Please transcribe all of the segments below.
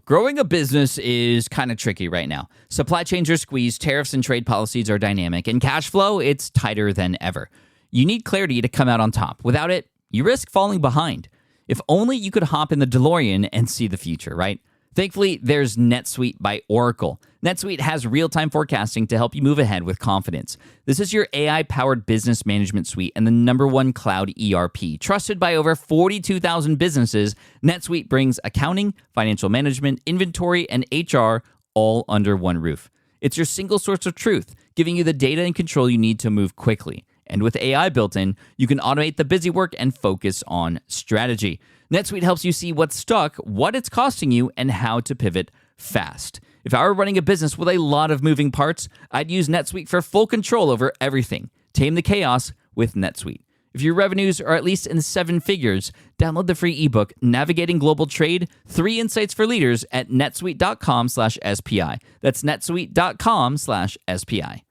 Growing a business is kind of tricky right now. Supply chains are squeezed, tariffs and trade policies are dynamic, and cash flow, it's tighter than ever. You need clarity to come out on top. Without it, you risk falling behind. If only you could hop in the DeLorean and see the future, right? Thankfully, there's NetSuite by Oracle. NetSuite has real-time forecasting to help you move ahead with confidence. This is your AI-powered business management suite and the #1 cloud ERP. Trusted by over 42,000 businesses, NetSuite brings accounting, financial management, inventory, and HR all under one roof. It's your single source of truth, giving you the data and control you need to move quickly. And with AI built in, you can automate the busy work and focus on strategy. NetSuite helps you see what's stuck, what it's costing you, and how to pivot fast. If I were running a business with a lot of moving parts, I'd use NetSuite for full control over everything. Tame the chaos with NetSuite. If your revenues are at least in 7 figures, download the free ebook, Navigating Global Trade, 3 Insights for Leaders at netsuite.com/SPI. That's netsuite.com/SPI.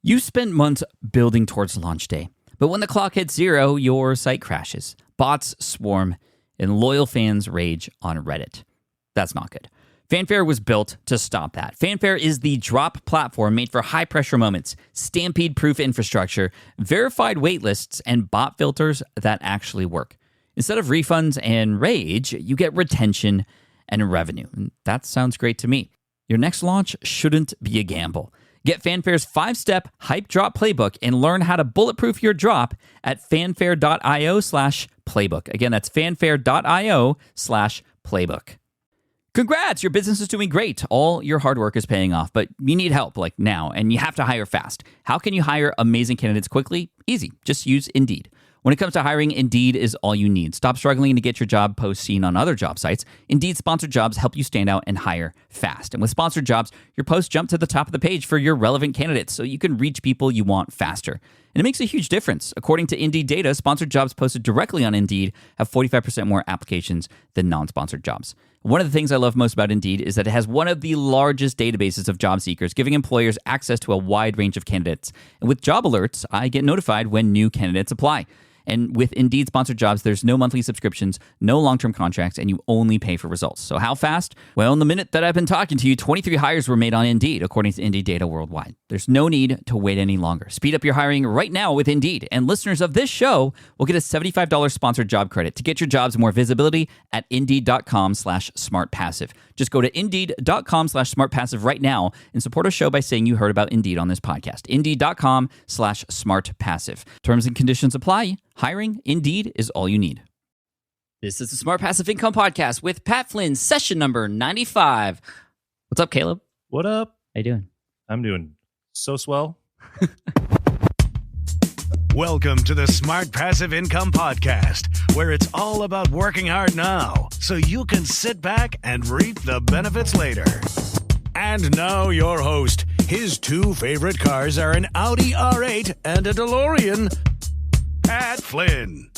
You spent months building towards launch day, but when the clock hits 0, your site crashes. Bots swarm, and loyal fans rage on Reddit. That's not good. Fanfare was built to stop that. Fanfare is the drop platform made for high-pressure moments, stampede-proof infrastructure, verified waitlists, and bot filters that actually work. Instead of refunds and rage, you get retention and revenue. And that sounds great to me. Your next launch shouldn't be a gamble. Get Fanfare's 5-step hype drop playbook and learn how to bulletproof your drop at fanfare.io/playbook. Again, that's fanfare.io/playbook. Congrats, your business is doing great. All your hard work is paying off, but you need help like now, and you have to hire fast. How can you hire amazing candidates quickly? Easy. Just use Indeed. When it comes to hiring, Indeed is all you need. Stop struggling to get your job post seen on other job sites. Indeed sponsored jobs help you stand out and hire fast. And with sponsored jobs, your posts jump to the top of the page for your relevant candidates so you can reach people you want faster. And it makes a huge difference. According to Indeed data, sponsored jobs posted directly on Indeed have 45% more applications than non-sponsored jobs. One of the things I love most about Indeed is that it has one of the largest databases of job seekers, giving employers access to a wide range of candidates. And with job alerts, I get notified when new candidates apply. And with Indeed sponsored jobs, there's no monthly subscriptions, no long-term contracts, and you only pay for results. So how fast? Well, in the minute that I've been talking to you, 23 hires were made on Indeed, according to Indeed data worldwide. There's no need to wait any longer. Speed up your hiring right now with Indeed. And listeners of this show will get a $75 sponsored job credit to get your jobs more visibility at Indeed.com/smartpassive. Just go to Indeed.com/smartpassive right now and support our show by saying you heard about Indeed on this podcast. Indeed.com/smartpassive. Terms and conditions apply. Hiring, Indeed, is all you need. This is the Smart Passive Income Podcast with Pat Flynn, session number 95. What's up, Caleb? What up? How you doing? I'm doing so swell. Welcome to the Smart Passive Income Podcast, where it's all about working hard now so you can sit back and reap the benefits later. And now your host. His 2 favorite cars are an Audi R8 and a DeLorean, Pat Flynn.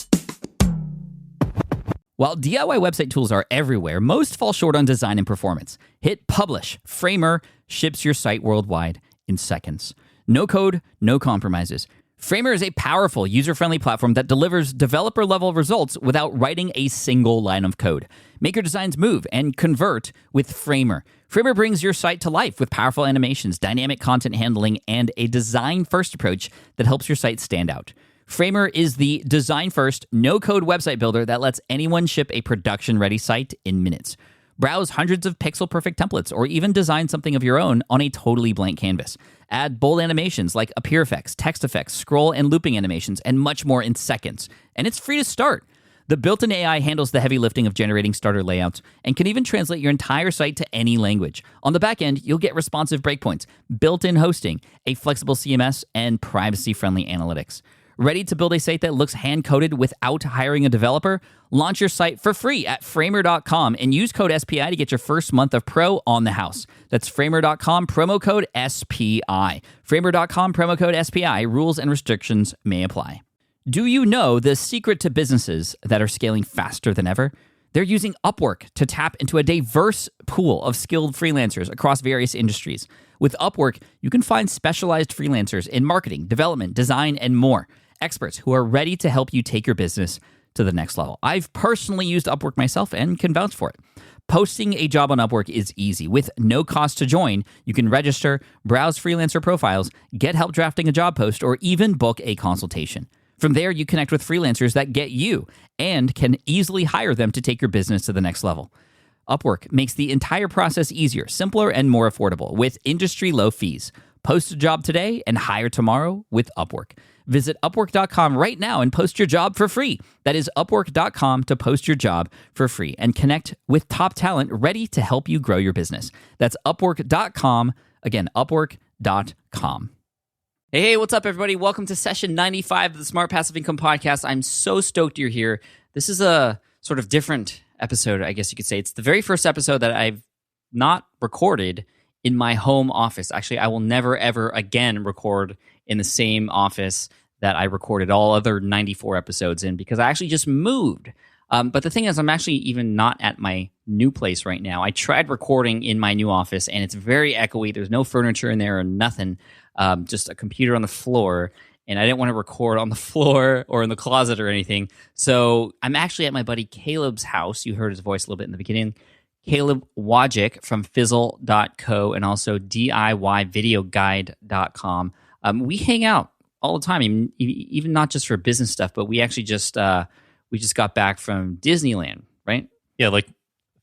While DIY website tools are everywhere, most fall short on design and performance. Hit publish. Framer ships your site worldwide in seconds. No code, no compromises. Framer is a powerful, user-friendly platform that delivers developer-level results without writing a single line of code. Make your designs move and convert with Framer. Framer brings your site to life with powerful animations, dynamic content handling, and a design-first approach that helps your site stand out. Framer is the design-first, no-code website builder that lets anyone ship a production-ready site in minutes. Browse hundreds of pixel-perfect templates or even design something of your own on a totally blank canvas. Add bold animations like appear effects, text effects, scroll and looping animations, and much more in seconds. And it's free to start. The built-in AI handles the heavy lifting of generating starter layouts and can even translate your entire site to any language. On the back end, you'll get responsive breakpoints, built-in hosting, a flexible CMS, and privacy-friendly analytics. Ready to build a site that looks hand-coded without hiring a developer? Launch your site for free at Framer.com and use code SPI to get your first month of pro on the house. That's Framer.com, promo code SPI. Framer.com, promo code SPI. Rules and restrictions may apply. Do you know the secret to businesses that are scaling faster than ever? They're using Upwork to tap into a diverse pool of skilled freelancers across various industries. With Upwork, you can find specialized freelancers in marketing, development, design, and more. Experts who are ready to help you take your business to the next level. I've personally used Upwork myself and can vouch for it. Posting a job on Upwork is easy. With no cost to join, you can register, browse freelancer profiles, get help drafting a job post, or even book a consultation. From there, you connect with freelancers that get you and can easily hire them to take your business to the next level. Upwork makes the entire process easier, simpler, and more affordable with industry-low fees. Post a job today and hire tomorrow with Upwork. Visit Upwork.com right now and post your job for free. That is Upwork.com to post your job for free and connect with top talent ready to help you grow your business. That's Upwork.com. Again, Upwork.com. Hey, what's up, everybody? Welcome to session 95 of the Smart Passive Income Podcast. I'm so stoked you're here. This is a sort of different episode, I guess you could say. It's the very first episode that I've not recorded in my home office. Actually, I will never, ever again record in the same office that I recorded all other 94 episodes in because I actually just moved. But the thing is, I'm actually even not at my new place right now. I tried recording in my new office, and it's very echoey. There's no furniture in there or nothing, just a computer on the floor. And I didn't want to record on the floor or in the closet or anything. So I'm actually at my buddy Caleb's house. You heard his voice a little bit in the beginning. Caleb Wojcik from Fizzle.co and also DIYvideoguide.com. We hang out all the time, even not just for business stuff, but we actually just got back from Disneyland, right? Yeah, like a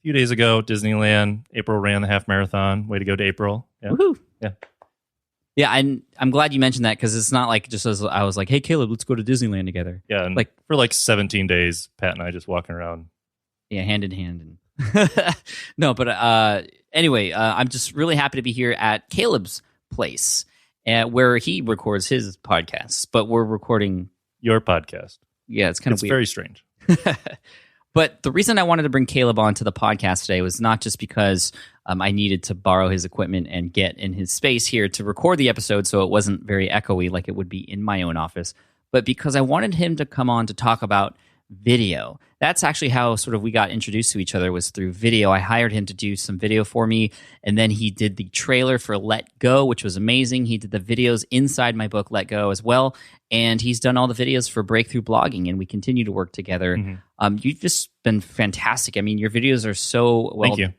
few days ago, Disneyland. April ran the half marathon. Way to go to April. Yeah. Woohoo. Yeah. Yeah, and I'm glad you mentioned that because it's not like just as I was like, hey, Caleb, let's go to Disneyland together. Yeah, and for like 17 days, Pat and I just walking around. Yeah, hand in hand. And no, but anyway, I'm just really happy to be here at Caleb's place where he records his podcasts, but we're recording your podcast. Yeah, it's kind of weird. It's very strange. But the reason I wanted to bring Caleb onto the podcast today was not just because I needed to borrow his equipment and get in his space here to record the episode so it wasn't very echoey like it would be in my own office, but because I wanted him to come on to talk about video. That's actually how sort of we got introduced to each other, was through video. I hired him to do some video for me, and then he did the trailer for Let Go, which was amazing. He did the videos inside my book, Let Go, as well, and he's done all the videos for Breakthrough Blogging, and we continue to work together. Mm-hmm. You've just been fantastic. I mean, your videos are so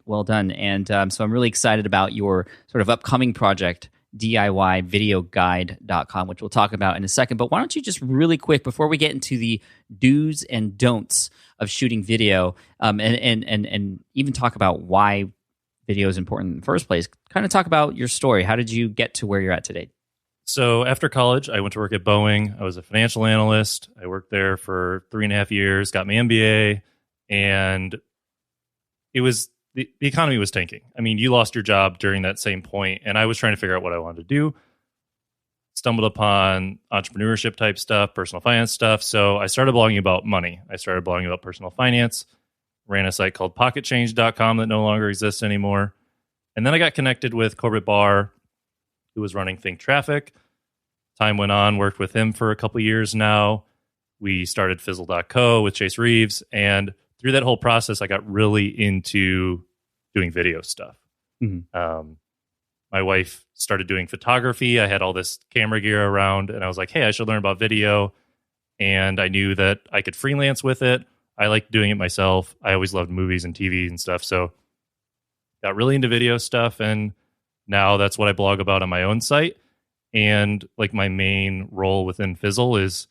well done, and so I'm really excited about your sort of upcoming project, DIYvideoguide.com, which we'll talk about in a second. But why don't you just really quick, before we get into the do's and don'ts of shooting video, and even talk about why video is important in the first place, kind of talk about your story. How did you get to where you're at today? So after college, I went to work at Boeing. I was a financial analyst. I worked there for 3.5 years, got my MBA, and it was the economy was tanking. I mean, you lost your job during that same point, and I was trying to figure out what I wanted to do. Stumbled upon entrepreneurship type stuff, personal finance stuff. So I started blogging about money. I started blogging about personal finance, ran a site called pocketchange.com that no longer exists anymore. And then I got connected with Corbett Barr, who was running Think Traffic. Time went on, worked with him for a couple years now. We started Fizzle.co with Chase Reeves. And through that whole process, I got really into doing video stuff. Mm-hmm. My wife started doing photography. I had all this camera gear around, and I was like, hey, I should learn about video. And I knew that I could freelance with it. I liked doing it myself. I always loved movies and TV and stuff. So got really into video stuff, and now that's what I blog about on my own site. And like my main role within Fizzle is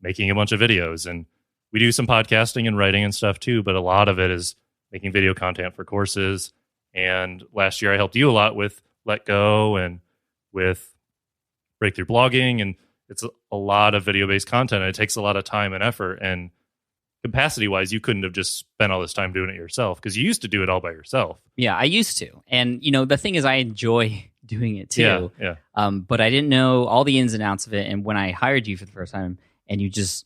making a bunch of videos. And we do some podcasting and writing and stuff too, but a lot of it is making video content for courses. And last year I helped you a lot with Let Go and with Breakthrough Blogging. And it's a lot of video-based content. And it takes a lot of time and effort. And capacity-wise, you couldn't have just spent all this time doing it yourself, because you used to do it all by yourself. Yeah, I used to. And, you know, the thing is, I enjoy doing it too. Yeah. But I didn't know all the ins and outs of it. And when I hired you for the first time and you just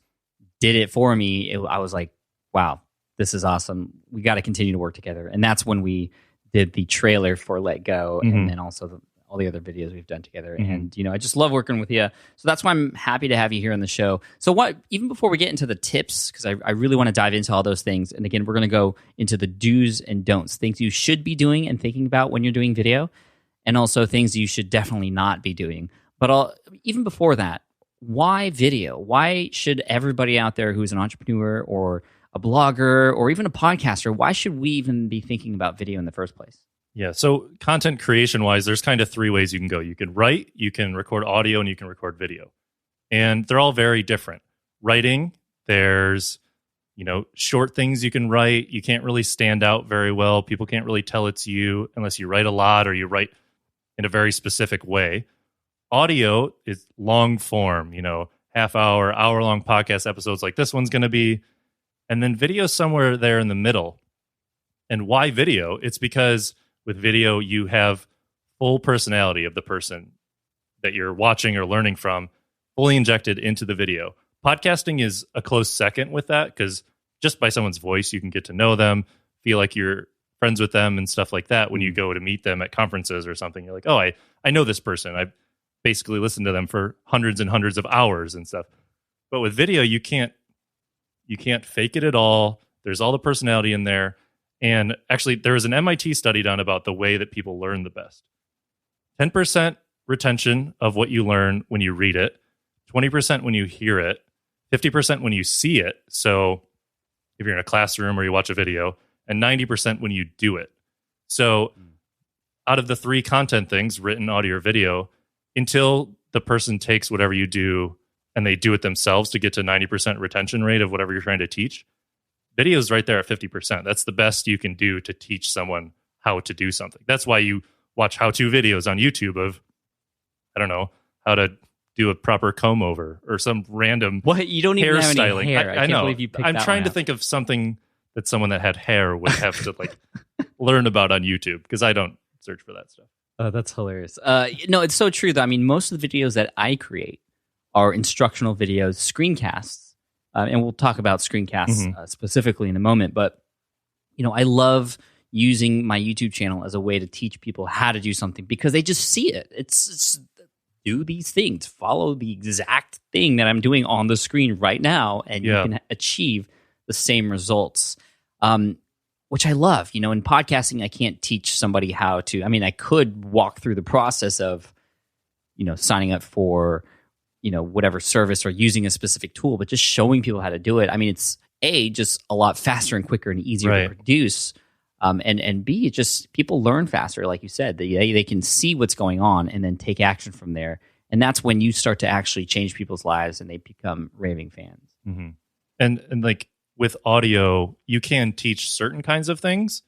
did it for me, I was like, wow, this is awesome. We got to continue to work together. And that's when we did the trailer for Let Go, mm-hmm. and then also all the other videos we've done together. Mm-hmm. And, you know, I just love working with you. So that's why I'm happy to have you here on the show. So even before we get into the tips, because I really want to dive into all those things. And again, we're going to go into the do's and don'ts, things you should be doing and thinking about when you're doing video, and also things you should definitely not be doing. But even before that, why video? Why should everybody out there who's an entrepreneur or a blogger or even a podcaster, why should we even be thinking about video in the first place? Yeah. So content creation wise, there's kind of three ways you can go. You can write, you can record audio, and you can record video. And they're all very different. Writing, there's, short things you can write. You can't really stand out very well. People can't really tell it's you unless you write a lot or you write in a very specific way. Audio is long form, half hour, hour-long podcast episodes like this one's going to be. And then video somewhere there in the middle. And why video? It's because with video, you have full personality of the person that you're watching or learning from fully injected into the video. Podcasting is a close second with that because just by someone's voice, you can get to know them, feel like you're friends with them and stuff like that. When you go to meet them at conferences or something, you're like, oh, I know this person. I've basically listened to them for hundreds and hundreds of hours and stuff. But with video, you can't fake it at all. There's all the personality in there. And actually, there was an MIT study done about the way that people learn the best. 10% retention of what you learn when you read it, 20% when you hear it, 50% when you see it. So if you're in a classroom or you watch a video, and 90% when you do it. So out of the three content things, written, audio, or video, until the person takes whatever you do and they do it themselves to get to 90% retention rate of whatever you're trying to teach, video is right there at 50%. That's the best you can do to teach someone how to do something. That's why you watch how-to videos on YouTube of, how to do a proper comb over or some random What? You don't even have any hairstyling. hair. I can't know. believe you picked I'm that trying one to out. think of something that someone that had hair would have to learn about on YouTube because I don't search for that stuff. That's hilarious. No, it's so true, though. I mean, most of the videos that I create are instructional videos, screencasts, and we'll talk about screencasts specifically in a moment. But, I love using my YouTube channel as a way to teach people how to do something because they just see it. It's do these things, follow the exact thing that I'm doing on the screen right now, and you can achieve the same results, which I love. In podcasting, I can't teach somebody how to. I mean, I could walk through the process of, signing up for, whatever service or using a specific tool, but just showing people how to do it. I mean, it's just a lot faster and quicker and easier to produce. And B, just people learn faster, like you said. They can see what's going on and then take action from there. And that's when you start to actually change people's lives and they become raving fans. Mm-hmm. And like with audio, you can teach certain kinds of things,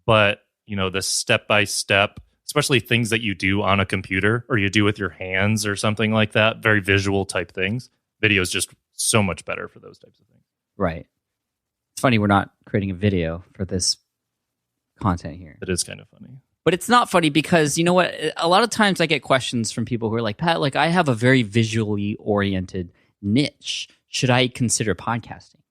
but the step-by-step, especially things that you do on a computer or you do with your hands or something like that, very visual type things. Video is just so much better for those types of things. Right. It's funny we're not creating a video for this content here. It is kind of funny. But it's not funny because, you know what? A lot of times I get questions from people who are like, Pat, I have a very visually oriented niche. Should I consider podcasting?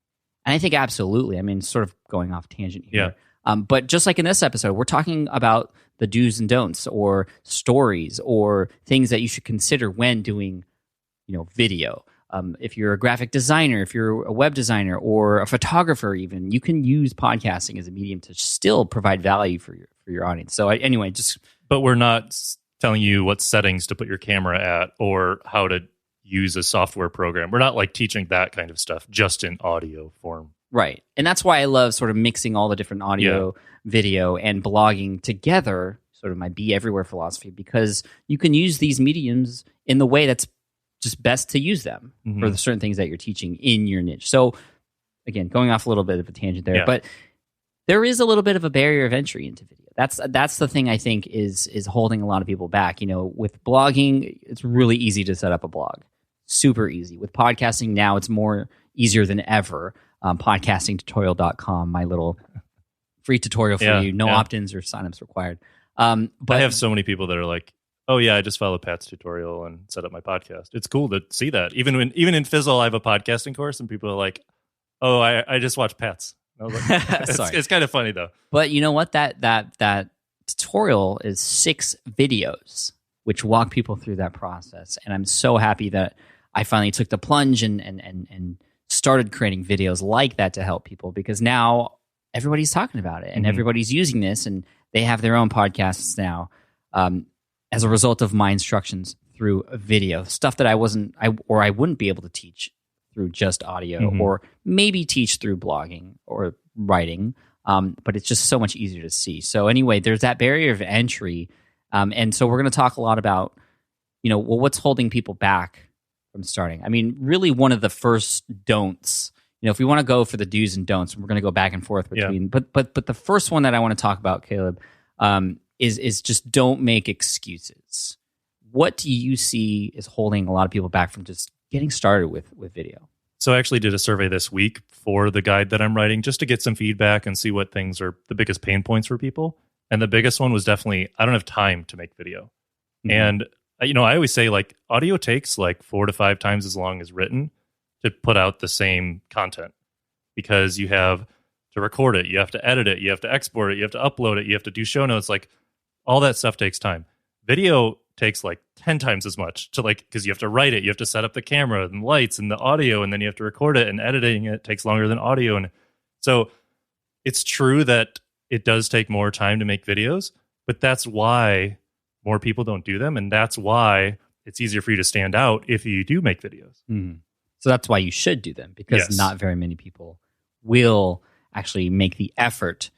And I think absolutely. I mean, sort of going off tangent here. Yeah. But just like in this episode, we're talking about the do's and don'ts or stories or things that you should consider when doing, video. If you're a graphic designer, if you're a web designer or a photographer even, you can use podcasting as a medium to still provide value for your audience. So anyway, But we're not telling you what settings to put your camera at or how to use a software program. We're not teaching that kind of stuff just in audio form. Right. And that's why I love sort of mixing all the different audio, video, and blogging together, sort of my be everywhere philosophy, because you can use these mediums in the way that's just best to use them for the certain things that you're teaching in your niche. So again, going off a little bit of a tangent there, but there is a little bit of a barrier of entry into video. That's the thing I think is holding a lot of people back. With blogging, it's really easy to set up a blog. Super easy. With podcasting now, it's more easier than ever. Podcastingtutorial.com, my little free tutorial for you. No opt-ins or signups required. But I have so many people that are like, oh yeah, I just followed Pat's tutorial and set up my podcast. It's cool to see that. Even in Fizzle, I have a podcasting course, and people are like, oh, I just watched Pat's. I was like, it's kind of funny though. But you know what? That tutorial is 6 videos, which walk people through that process. And I'm so happy that I finally took the plunge and started creating videos like that to help people, because now everybody's talking about it and everybody's using this, and they have their own podcasts now as a result of my instructions through a video, stuff that I wouldn't be able to teach through just audio, or maybe teach through blogging or writing. But it's just so much easier to see. So anyway, there's that barrier of entry. And so we're going to talk a lot about, what's holding people back from starting. I mean, really one of the first don'ts, if we want to go for the do's and don'ts, we're going to go back and forth between, but the first one that I want to talk about, Caleb, is just don't make excuses. What do you see is holding a lot of people back from just getting started with video? So I actually did a survey this week for the guide that I'm writing just to get some feedback and see what things are the biggest pain points for people. And the biggest one was definitely, I don't have time to make video. And, I always say audio takes 4 to 5 times as long as written to put out the same content, because you have to record it, you have to edit it, you have to export it, you have to upload it, you have to do show notes, all that stuff takes time. Video takes 10 times as much to because you have to write it, you have to set up the camera and lights and the audio, and then you have to record it, and editing it takes longer than audio. And so it's true that it does take more time to make videos, but that's why more people don't do them, and that's why it's easier for you to stand out if you do make videos. So that's why you should do them, because not very many people will actually make the effort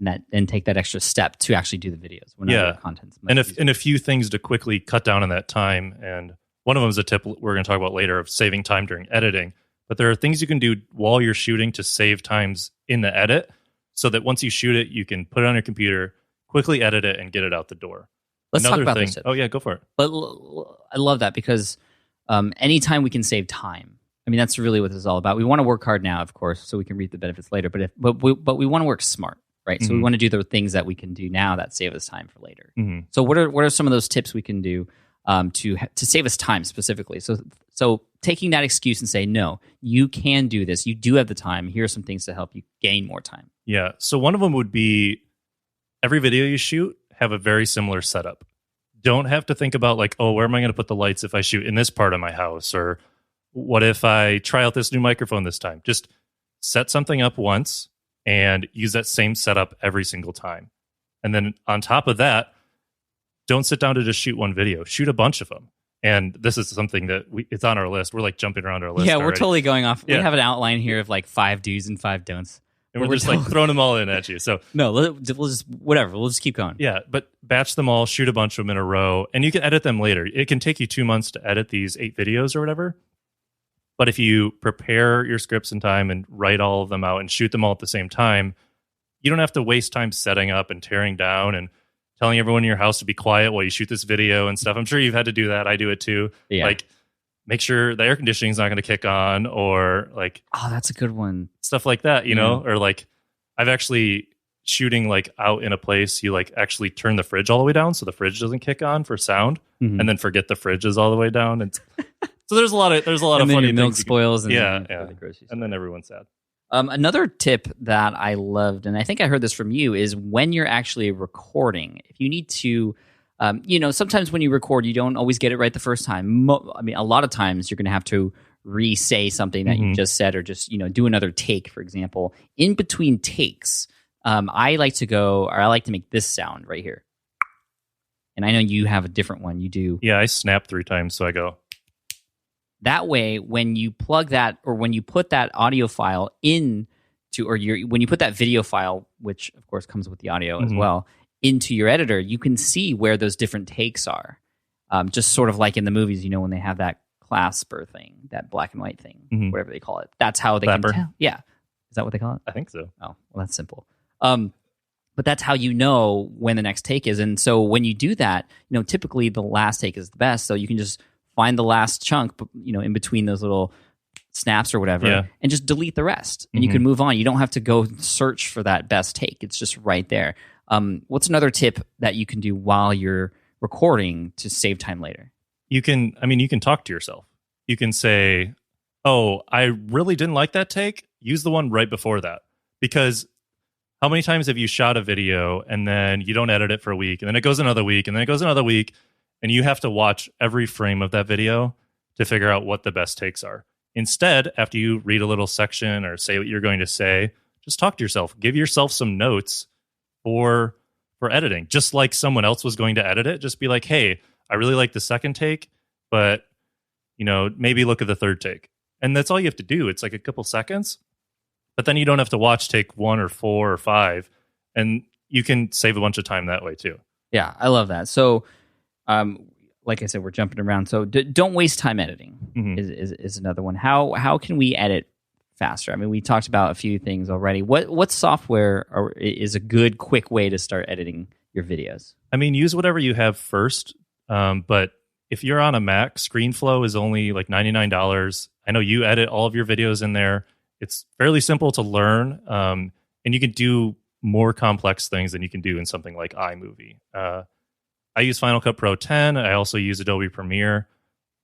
and take that extra step to actually do the videos. Content's much and a few things to quickly cut down on that time. And one of them is a tip we're going to talk about later of saving time during editing. But there are things you can do while you're shooting to save times in the edit, so that once you shoot it, you can put it on your computer, quickly edit it, and get it out the door. Let's talk about this. Oh yeah, go for it. But I love that, because anytime we can save time, I mean, that's really what this is all about. We want to work hard now, of course, so we can reap the benefits later. But we want to work smart, right? So we want to do the things that we can do now that save us time for later. So what are some of those tips we can do to save us time specifically? So taking that excuse and say, no, you can do this. You do have the time. Here are some things to help you gain more time. Yeah. So one of them would be every video you shoot, have a very similar setup. Don't have to think about where am I going to put the lights if I shoot in this part of my house, or what if I try out this new microphone this time? Just set something up once and use that same setup every single time. And then on top of that, don't sit down to just shoot one video. Shoot a bunch of them. And this is something that it's on our list. We're jumping around our list. Yeah, we're already. Totally going off. Yeah. We have an outline here of 5 do's and 5 don'ts. And we're just throwing them all in at you. So no, we'll just whatever. We'll just keep going. Yeah, but batch them all, shoot a bunch of them in a row, and you can edit them later. It can take you 2 months to edit these 8 videos or whatever. But if you prepare your scripts in time and write all of them out and shoot them all at the same time, you don't have to waste time setting up and tearing down and telling everyone in your house to be quiet while you shoot this video and stuff. I'm sure you've had to do that. I do it too. Yeah. Make sure the air conditioning is not going to kick on, or oh, that's a good one. Stuff like that, you know, or I've actually shooting out in a place, you actually turn the fridge all the way down so the fridge doesn't kick on for sound, and then forget the fridge is all the way down. And so there's a lot of and funny your milk things. Spoils. And And then everyone's sad. Another tip that I loved, and I think I heard this from you, is when you're actually recording, if you need to, sometimes when you record, you don't always get it right the first time. A lot of times you're going to have to re-say something that you just said, or just, do another take, for example. In between takes, I like to make this sound right here. And I know you have a different one. You do. Yeah, I snap 3 times, so I go. That way, when you plug that, or when you put that audio file when you put that video file, which of course comes with the audio as well, into your editor, you can see where those different takes are. Just sort of like in the movies, when they have that clasper thing, that black and white thing, whatever they call it. That's how they can tell. Yeah. Is that what they call it? I think so. Oh, well, that's simple. But that's how you know when the next take is. And so when you do that, typically the last take is the best. So you can just find the last chunk, in between those little snaps or whatever, and just delete the rest. And you can move on. You don't have to go search for that best take. It's just right there. What's another tip that you can do while you're recording to save time later? You can talk to yourself. You can say, oh, I really didn't like that take. Use the one right before that. Because how many times have you shot a video and then you don't edit it for a week, and then it goes another week, and then it goes another week, and you have to watch every frame of that video to figure out what the best takes are. Instead, after you read a little section or say what you're going to say, just talk to yourself. Give yourself some notes for editing. Just like someone else was going to edit it, just be like, hey, I really like the second take, but maybe look at the third take. And that's all you have to do. It's like a couple seconds, but then you don't have to watch take 1 or 4 or 5, and you can save a bunch of time that way too. Yeah, I love that. So, like I said, we're jumping around. So don't waste time editing is another one. How can we edit faster? I mean, we talked about a few things already. What software is a good, quick way to start editing your videos? I mean, use whatever you have first, but if you're on a Mac, ScreenFlow is only like $99. I know you edit all of your videos in there. It's fairly simple to learn, and you can do more complex things than you can do in something like iMovie. I use Final Cut Pro 10. I also use Adobe Premiere.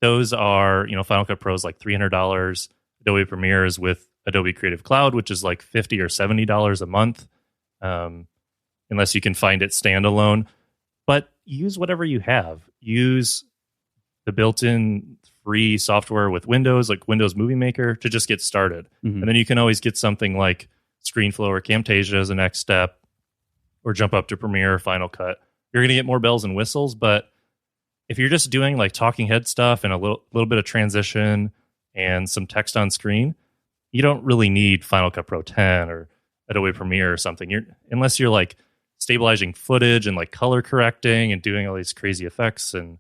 Those are, Final Cut Pro is like $300. Adobe Premiere is with Adobe Creative Cloud, which is like $50 or $70 a month, unless you can find it standalone. But use whatever you have. Use the built-in free software with Windows, like Windows Movie Maker, to just get started. And then you can always get something like ScreenFlow or Camtasia as the next step, or jump up to Premiere or Final Cut. You're going to get more bells and whistles, but if you're just doing like talking head stuff and a little bit of transition and some text on screen, you don't really need Final Cut Pro 10 or Adobe Premiere or something. Unless you're like stabilizing footage and like color correcting and doing all these crazy effects and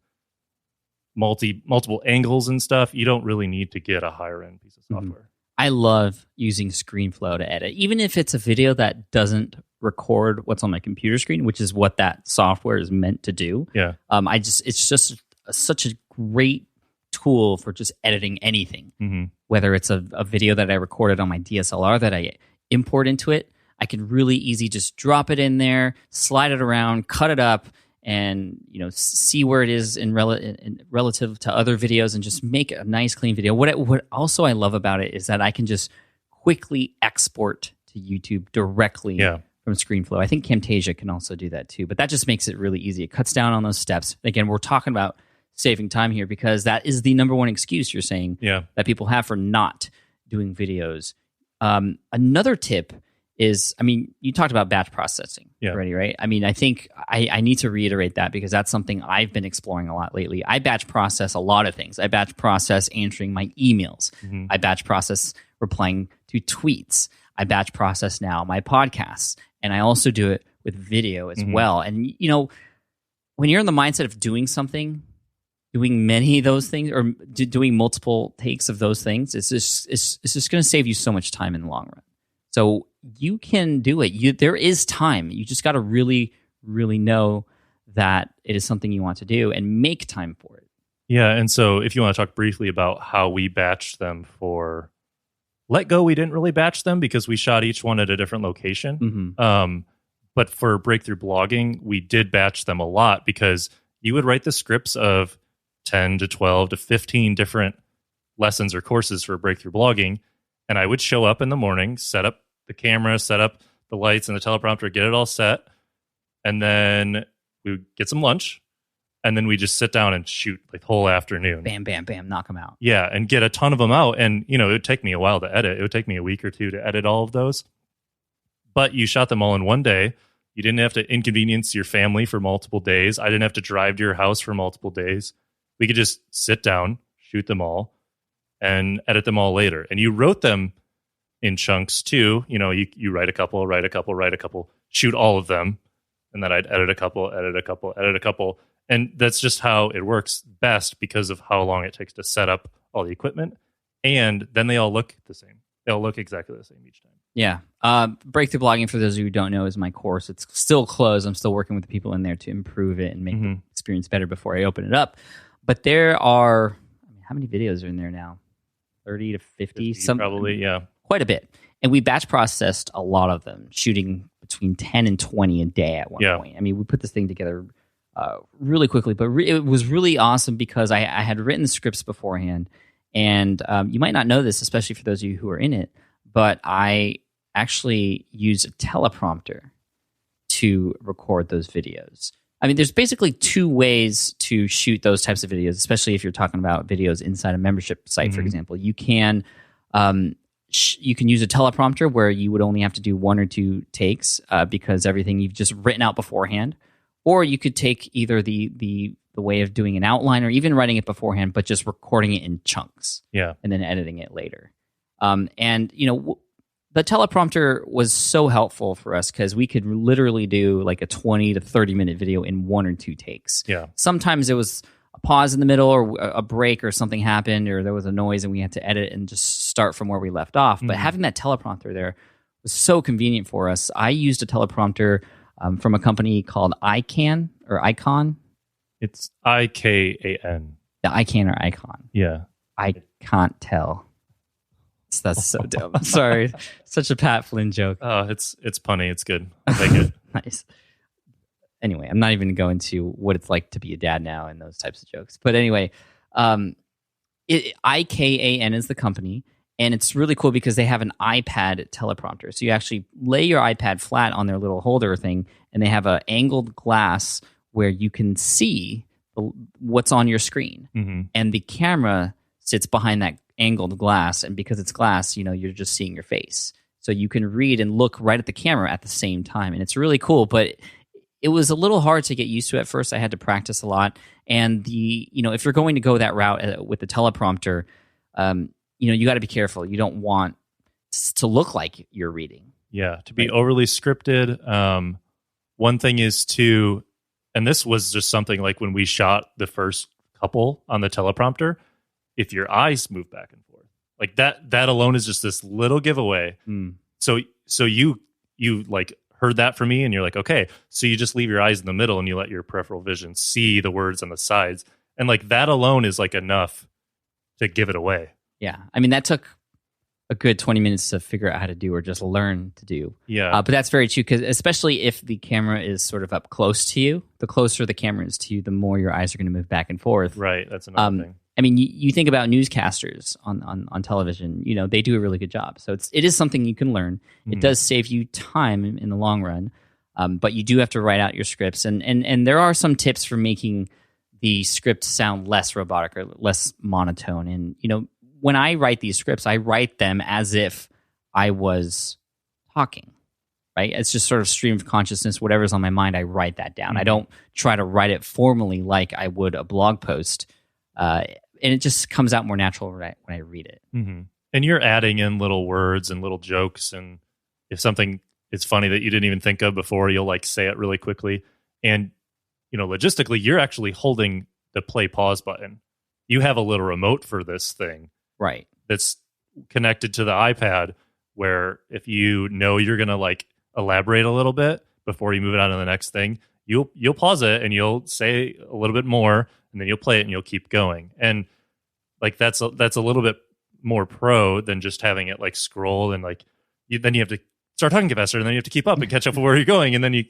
multiple angles and stuff, you don't really need to get a higher end piece of software. I love using ScreenFlow to edit, even if it's a video that doesn't record what's on my computer screen, which is what that software is meant to do. Yeah. It's just such a great tool for just editing anything, whether it's a video that I recorded on my DSLR that I import into it. I can really easy just drop it in there, slide it around, cut it up, and see where it is in relative to other videos, and just make a nice clean video. What also I love about it is that I can just quickly export to YouTube directly from ScreenFlow. I think Camtasia can also do that too, but that just makes it really easy. It cuts down on those steps. Again, we're talking about saving time here because that is the number one excuse you're saying that people have for not doing videos. Another tip is, you talked about batch processing already, right? I think I need to reiterate that because that's something I've been exploring a lot lately. I batch process a lot of things. I batch process answering my emails. I batch process replying to tweets. I batch process now my podcasts. And I also do it with video as well. And, when you're in the mindset of doing something, doing many of those things or doing multiple takes of those things, it's just going to save you so much time in the long run. So you can do it. There is time. You just got to really, really know that it is something you want to do and make time for it. Yeah, and so if you want to talk briefly about how we batched them for Let Go, we didn't really batch them because we shot each one at a different location. But for Breakthrough Blogging, we did batch them a lot because you would write the scripts of 10 to 12 to 15 different lessons or courses for Breakthrough Blogging, and I would show up in the morning, set up the camera, set up the lights and the teleprompter, get it all set, and then we would get some lunch, and then we just sit down and shoot like the whole afternoon. Bam, bam, bam, knock them out. Yeah, and get a ton of them out. And, it would take me a while to edit. It would take me a week or two to edit all of those. But you shot them all in one day. You didn't have to inconvenience your family for multiple days. I didn't have to drive to your house for multiple days. We could just sit down, shoot them all, and edit them all later. And you wrote them in chunks too. You write a couple, shoot all of them, and then I'd edit a couple. And that's just how it works best because of how long it takes to set up all the equipment. And then they all look the same. They all look exactly the same each time. Yeah. Breakthrough Blogging, for those of you who don't know, is my course. It's still closed. I'm still working with the people in there to improve it and make the experience better before I open it up. But there are, how many videos are in there now? 30 to 50? Probably, yeah. Quite a bit. And we batch processed a lot of them, shooting between 10 and 20 a day at one point. We put this thing together really quickly, but it was really awesome because I had written the scripts beforehand. And you might not know this, especially for those of you who are in it, but I actually use a teleprompter to record those videos. There's basically two ways to shoot those types of videos, especially if you're talking about videos inside a membership site, for example. You can use a teleprompter where you would only have to do 1 or 2 takes because everything you've just written out beforehand. Or you could take either the the way of doing an outline or even writing it beforehand, but just recording it in chunks. Yeah. And then editing it later. And the teleprompter was so helpful for us because we could literally do like a 20 to 30-minute video in 1 or 2 takes. Yeah. Sometimes it was a pause in the middle or a break or something happened or there was a noise and we had to edit and just start from where we left off. But having that teleprompter there was so convenient for us. I used a teleprompter from a company called Icon or Icon. It's IKAN. The Icon or Icon. Yeah. I can't tell. That's so dumb. I'm sorry. Such a Pat Flynn joke. Oh, it's punny. It's good. I'll take it. Nice. Anyway, I'm not even going to go into what it's like to be a dad now and those types of jokes. But anyway, IKAN is the company, and it's really cool because they have an iPad teleprompter. So you actually lay your iPad flat on their little holder thing, and they have an angled glass where you can see what's on your screen. Mm-hmm. And the camera sits behind that angled glass, and because it's glass, you're just seeing your face. So you can read and look right at the camera at the same time, and it's really cool, but it was a little hard to get used to at first. I had to practice a lot, and if you're going to go that route with the teleprompter, you got to be careful. You don't want to look like you're reading. Yeah, to be overly scripted. One thing is and this was just something like when we shot the first couple on the teleprompter, if your eyes move back and forth, like that alone is just this little giveaway. So you like heard that from me and you're like, okay, so you just leave your eyes in the middle and you let your peripheral vision see the words on the sides. And like that alone is like enough to give it away. Yeah. I mean, that took a good 20 minutes to figure out how to do or just learn to do. Yeah. But that's very true, because especially if the camera is sort of up close to you, the closer the camera is to you, the more your eyes are going to move back and forth. Right. That's another thing. I mean, you think about newscasters on television, they do a really good job. So it is something you can learn. It does save you time in the long run, but you do have to write out your scripts. And there are some tips for making the script sound less robotic or less monotone. And, when I write these scripts, I write them as if I was talking, right? It's just sort of stream of consciousness. Whatever's on my mind, I write that down. I don't try to write it formally like I would a blog post. And it just comes out more natural when I read it. Mm-hmm. And you're adding in little words and little jokes. And if something is funny that you didn't even think of before, you'll like say it really quickly. And, logistically, you're actually holding the play pause button. You have a little remote for this thing. Right. That's connected to the iPad, where if you're going to like elaborate a little bit before you move it on to the next thing, you'll pause it and you'll say a little bit more, and then you'll play it and you'll keep going. And like that's a little bit more pro than just having it like scroll and like then you have to start talking faster, and then you have to keep up and catch up with where you're going, and then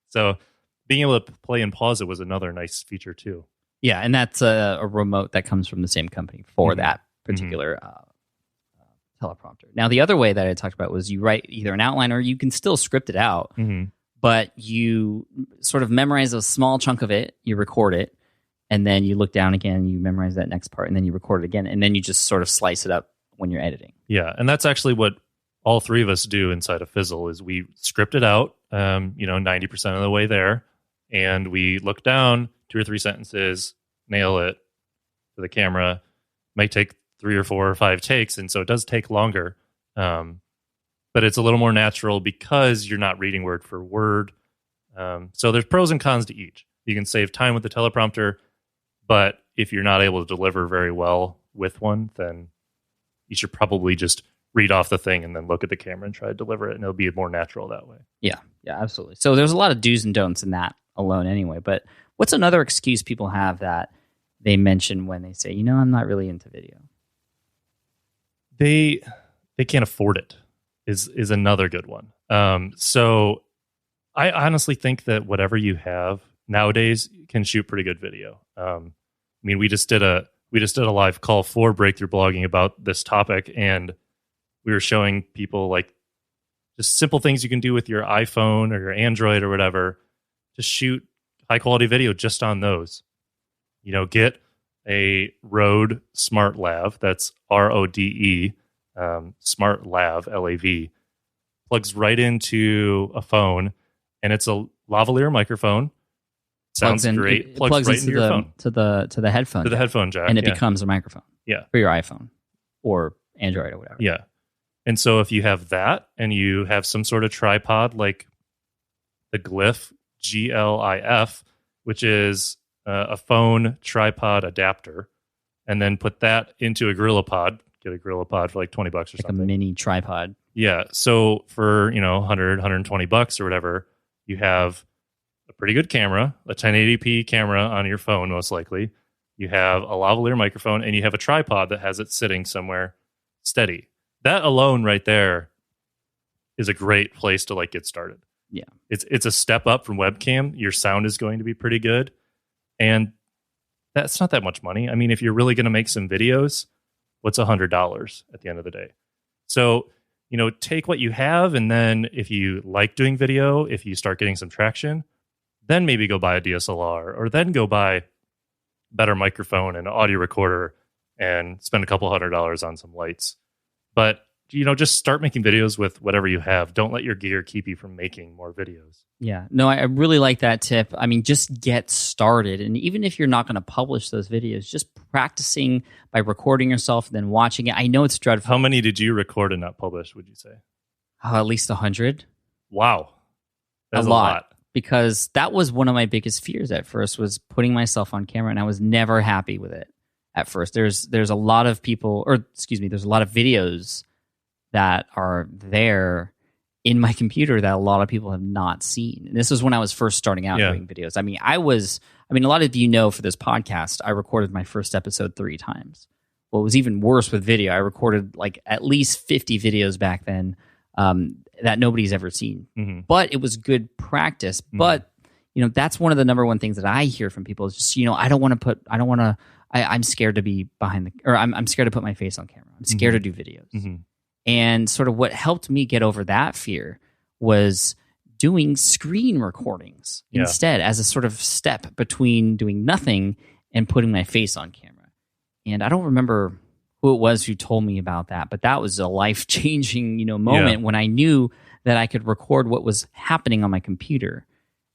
so being able to play and pause it was another nice feature too. Yeah, and that's a remote that comes from the same company for that particular teleprompter. Now, the other way that I talked about was you write either an outline or you can still script it out, but you sort of memorize a small chunk of it, you record it, and then you look down again, you memorize that next part, and then you record it again, and then you just sort of slice it up when you're editing. Yeah, and that's actually what all three of us do inside of Fizzle is we script it out, 90% of the way there, and we look down 2 or 3 sentences, nail it for the camera. Might take 3 or 4 or 5 takes, and so it does take longer. But it's a little more natural because you're not reading word for word. So there's pros and cons to each. You can save time with the teleprompter, but if you're not able to deliver very well with one, then you should probably just read off the thing and then look at the camera and try to deliver it, and it'll be more natural that way. Yeah, absolutely. So there's a lot of do's and don'ts in that alone anyway. But what's another excuse people have that they mention when they say, I'm not really into video? They can't afford it is another good one. So I honestly think that whatever you have nowadays can shoot pretty good video. We just did a live call for Breakthrough Blogging about this topic, and we were showing people like just simple things you can do with your iPhone or your Android or whatever to shoot high quality video just on those. Get a Rode Smart Lav, that's RODE, Smart Lav, LAV, plugs right into a phone, and it's a lavalier microphone, Sounds great. It Plugs right into your phone. to the headphone To the headphone jack. and it becomes a microphone. Yeah. For your iPhone or Android or whatever. Yeah. And so if you have that and you have some sort of tripod like the Glyph, GLIF, which is a phone tripod adapter, and then put that into a GorillaPod, get a GorillaPod for like $20 or like something. A mini tripod. Yeah. So for, $100, $120 or whatever, you have a pretty good camera, a 1080p camera on your phone, most likely. You have a lavalier microphone, and you have a tripod that has it sitting somewhere steady. That alone right there is a great place to get started. Yeah. It's a step up from webcam. Your sound is going to be pretty good. And that's not that much money. I mean, if you're really going to make some videos, what's $100 at the end of the day? So, take what you have, and then if you like doing video, if you start getting some traction, then maybe go buy a DSLR, or then go buy better microphone and audio recorder and spend a couple $100 on some lights. But, just start making videos with whatever you have. Don't let your gear keep you from making more videos. Yeah. No, I really like that tip. I mean, just get started. And even if you're not going to publish those videos, just practicing by recording yourself and then watching it. I know it's dreadful. How many did you record and not publish, would you say? At least 100. Wow. That's a lot. Because that was one of my biggest fears at first, was putting myself on camera, and I was never happy with it at first. There's a lot of people, there's a lot of videos that are there in my computer that a lot of people have not seen. And this was when I was first starting out doing videos. I mean, a lot of you know, for this podcast, I recorded my first episode 3 times. Well, it was even worse with video. I recorded at least 50 videos back then that nobody's ever seen. Mm-hmm. But it was good practice. Mm-hmm. But, that's one of the number one things that I hear from people is just, I'm scared to be I'm scared to put my face on camera. I'm scared to do videos. Mm-hmm. And sort of what helped me get over that fear was doing screen recordings instead, as a sort of step between doing nothing and putting my face on camera. And I don't remember who it was who told me about that, but that was a life-changing, moment when I knew that I could record what was happening on my computer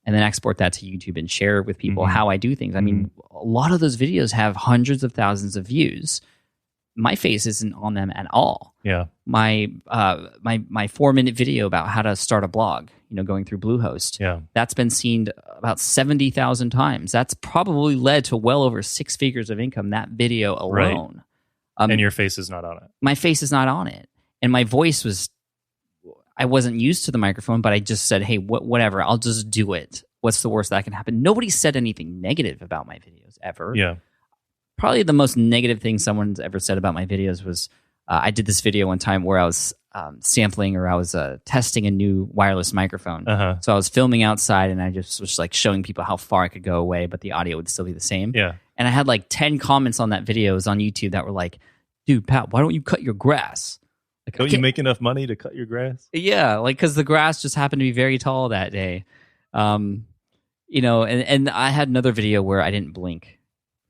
and then export that to YouTube and share with people how I do things. I mean, a lot of those videos have hundreds of thousands of views. My face isn't on them at all. Yeah. My 4-minute video about how to start a blog, going through Bluehost. Yeah. That's been seen about 70,000 times. That's probably led to well over 6 figures of income, that video alone. Right. And your face is not on it. My face is not on it. And my voice I wasn't used to the microphone, but I just said, hey, whatever, I'll just do it. What's the worst that can happen? Nobody said anything negative about my videos ever. Yeah. Probably the most negative thing someone's ever said about my videos was I did this video one time where I was sampling, or I was testing a new wireless microphone. Uh-huh. So I was filming outside, and I just was showing people how far I could go away, but the audio would still be the same. Yeah. And I had 10 comments on that video. It was on YouTube that were like, dude, Pat, why don't you cut your grass? Don't you make enough money to cut your grass? Yeah, because the grass just happened to be very tall that day. And I had another video where I didn't blink.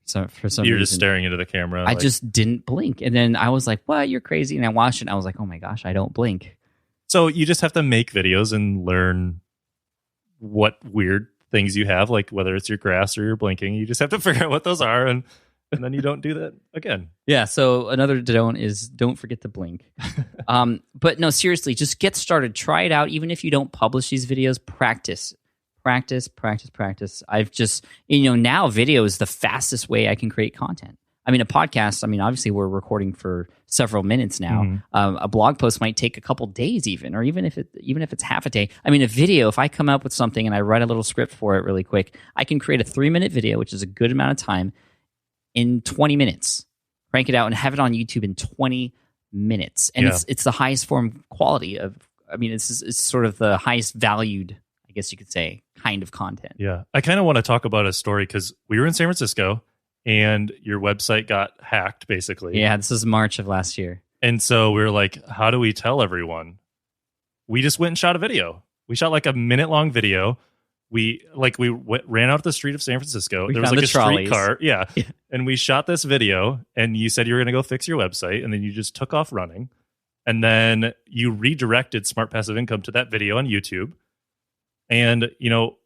So for some You're reason, just staring into the camera. I just didn't blink. And then I was like, what? You're crazy. And I watched it and I was like, oh my gosh, I don't blink. So you just have to make videos and learn what weird things you have, like whether it's your grass or your blinking. You just have to figure out what those are, and then you don't do that again. Yeah. So another don't forget to blink. But no, seriously, just get started. Try it out. Even if you don't publish these videos, practice. I've just, now video is the fastest way I can create content. I mean, a podcast, obviously we're recording for several minutes now. Mm-hmm. A blog post might take a couple days even if it's half a day. I mean, a video, if I come up with something and I write a little script for it really quick, I can create a 3-minute video, which is a good amount of time, in 20 minutes. Crank it out and have it on YouTube in 20 minutes. And it's the highest form quality of, it's sort of the highest valued, I guess you could say, kind of content. Yeah. I kind of want to talk about a story because we were in San Francisco and your website got hacked, basically. Yeah, this was March of last year. And so we were like, how do we tell everyone? We just went and shot a video. We shot a minute-long video. We ran out the street of San Francisco. There was a streetcar. Yeah. And we shot this video, and you said you were going to go fix your website, and then you just took off running. And then you redirected Smart Passive Income to that video on YouTube. And,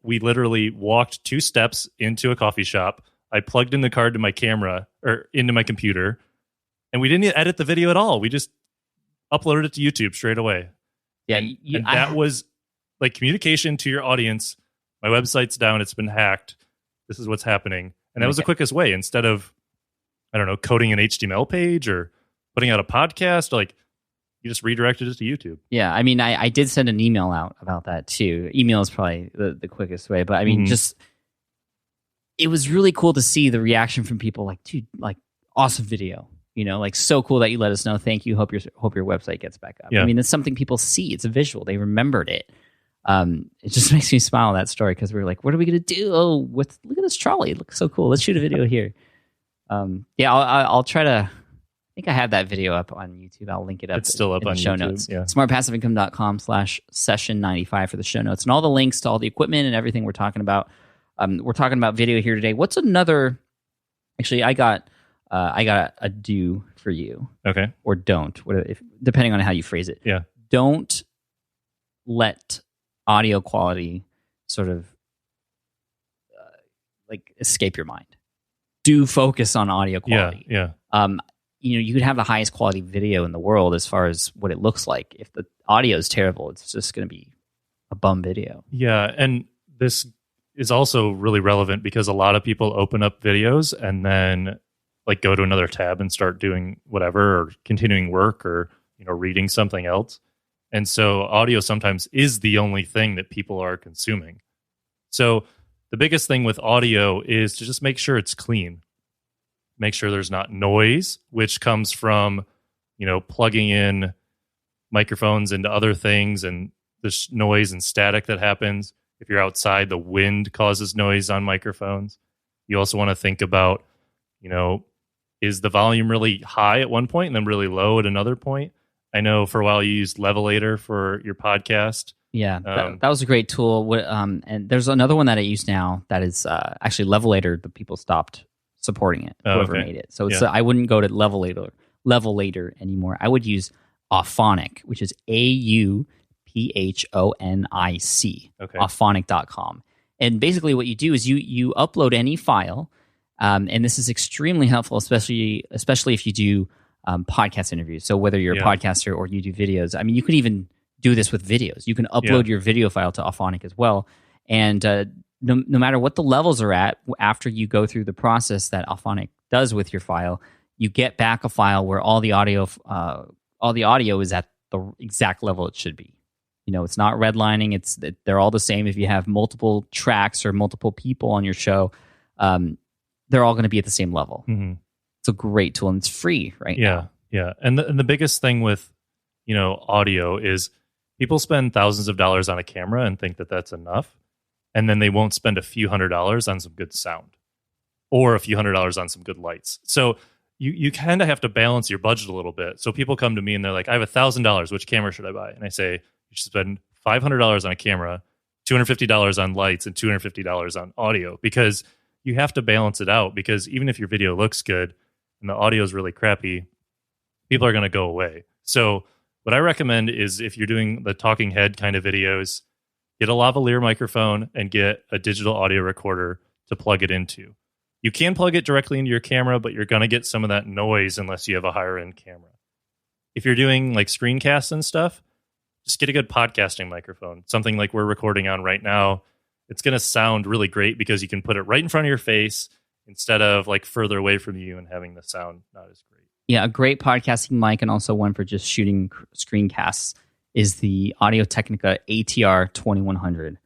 we literally walked 2 steps into a coffee shop. I plugged in the card to my camera or into my computer, and we didn't edit the video at all. We just uploaded it to YouTube straight away. Yeah. And that was like communication to your audience. My website's down. It's been hacked. This is what's happening. And that was the quickest way, instead of, I don't know, coding an HTML page or putting out a podcast. Like, you just redirected it to YouTube. Yeah, I mean, I did send an email out about that too. Email is probably the quickest way, but I mean, just it was really cool to see the reaction from people. Like, dude, like, awesome video. Like, so cool that you let us know. Thank you. Hope your website gets back up. Yeah. I mean, it's something people see. It's a visual. They remembered it. It just makes me smile, that story, because we were like, what are we gonna do? Oh, look at this trolley. It looks so cool. Let's shoot a video here. Yeah, I'll try to. I think I have that video up on YouTube. I'll link it up. It's still up on the show YouTube, notes. yeah. smartpassiveincome.com/session95 for the show notes and all the links to all the equipment and everything we're talking about. We're talking about video here today. What's another? Actually, I got a do for you. Okay. Or don't, depending on how you phrase it. Yeah. Don't let audio quality sort of like escape your mind. Do focus on audio quality. Yeah. You could have the highest quality video in the world as far as what it looks like. If the audio is terrible, it's just going to be a bum video. Yeah, and this is also really relevant because a lot of people open up videos and then like go to another tab and start doing whatever or continuing work or reading something else. And so audio sometimes is the only thing that people are consuming. So the biggest thing with audio is to just make sure it's clean. Make sure there's not noise, which comes from, plugging in microphones into other things and there's noise and static that happens. If you're outside, the wind causes noise on microphones. You also want to think about, is the volume really high at one point and then really low at another point? I know for a while you used Levelator for your podcast. Yeah, that was a great tool. And there's another one that I use now that is actually Levelator. The people stopped supporting it, whoever made it. So it's I wouldn't go to Levelator anymore. I would use Auphonic, which is AUPHONIC. Okay. Auphonic.com. And basically what you do is you upload any file, and this is extremely helpful, especially if you do podcast interviews. So whether you're a podcaster or you do videos, I mean, you can even do this with videos. You can upload your video file to Auphonic as well. And no matter what the levels are at, after you go through the process that Auphonic does with your file, you get back a file where all the audio is at the exact level it should be. It's not redlining. They're all the same. If you have multiple tracks or multiple people on your show, they're all going to be at the same level. Mm-hmm. It's a great tool, and it's free now. Yeah. And the biggest thing with, audio is people spend thousands of dollars on a camera and think that that's enough. And then they won't spend a few $100s on some good sound or a few $100s on some good lights. So you kind of have to balance your budget a little bit. So people come to me and they're like, I have $1,000. Which camera should I buy? And I say, you should spend $500 on a camera, $250 on lights, and $250 on audio, because you have to balance it out. Because even if your video looks good and the audio is really crappy, people are going to go away. So what I recommend is, if you're doing the talking head kind of videos, get a lavalier microphone and get a digital audio recorder to plug it into. You can plug it directly into your camera, but you're going to get some of that noise unless you have a higher end camera. If you're doing like screencasts and stuff, just get a good podcasting microphone, something like we're recording on right now. It's going to sound really great because you can put it right in front of your face instead of like further away from you and having the sound not as great. Yeah, a great podcasting mic, and also one for just shooting screencasts, is the Audio-Technica ATR 2100.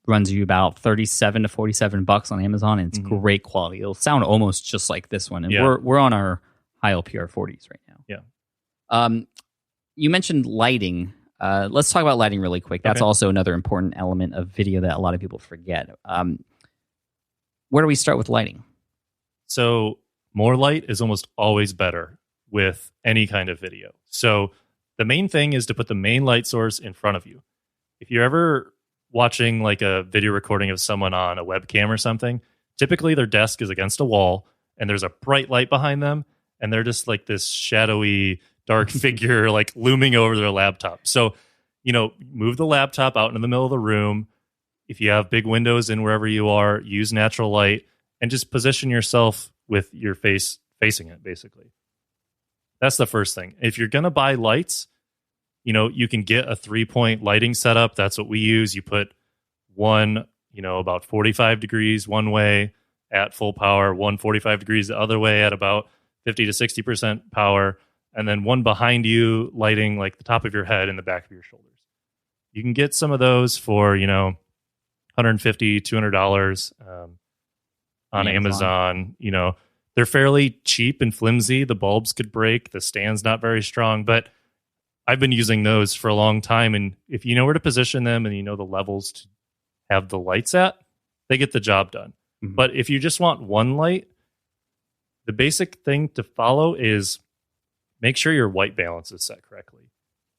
Runs you about $37 to $47 on Amazon, and it's great quality. It'll sound almost just like this one, and we're on our high LPR 40s right now. Yeah. You mentioned lighting. Let's talk about lighting really quick. That's also another important element of video that a lot of people forget. Where do we start with lighting? So more light is almost always better with any kind of video. So the main thing is to put the main light source in front of you. If you're ever watching like a video recording of someone on a webcam or something, typically their desk is against a wall and there's a bright light behind them, and they're just like this shadowy dark figure like looming over their laptop. So, move the laptop out into the middle of the room, If you have big windows in wherever you are, use natural light and just position yourself with your face facing it, basically. That's the first thing. If you're going to buy lights, you can get a 3-point lighting setup. That's what we use. You put one, about 45 degrees one way at full power, 145 degrees the other way at about 50 to 60% power, and then one behind you lighting like the top of your head and the back of your shoulders. You can get some of those for, $150, $200 on Amazon. They're fairly cheap and flimsy. The bulbs could break. The stand's not very strong, but I've been using those for a long time. And if you know where to position them and you know the levels to have the lights at, they get the job done. Mm-hmm. But if you just want one light, the basic thing to follow is make sure your white balance is set correctly.